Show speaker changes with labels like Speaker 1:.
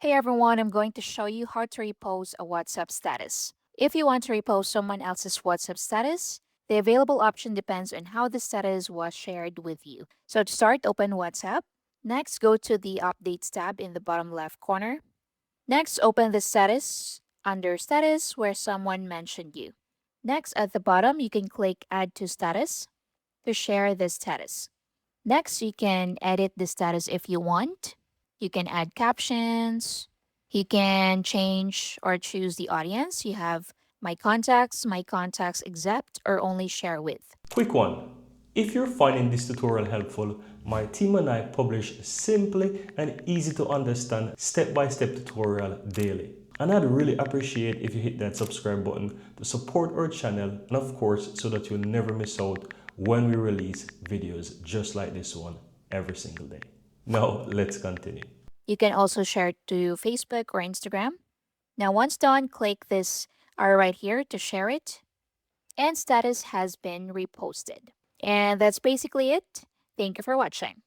Speaker 1: Hey everyone, I'm going to show you how to repost a WhatsApp status. If you want to repost someone else's WhatsApp status, the available option depends on how the status was shared with you. So to start, open WhatsApp. Next, go to the Updates tab in the bottom left corner. Next, open the status under Status where someone mentioned you. Next, at the bottom, you can click Add to Status to share the status. Next, you can edit the status if you want. You can add captions. You can change or choose the audience. You have my contacts accept, or only share with.
Speaker 2: Quick one. If you're finding this tutorial helpful, my team and I publish simply and easy to understand step-by-step tutorial daily. And I'd really appreciate if you hit that subscribe button to support our channel and of course so that you'll never miss out when we release videos just like this one every single day. Now let's continue.
Speaker 1: You can also share it to Facebook or Instagram. Now, once done, click this arrow right here to share it, and status has been reposted. And that's basically it. Thank you for watching.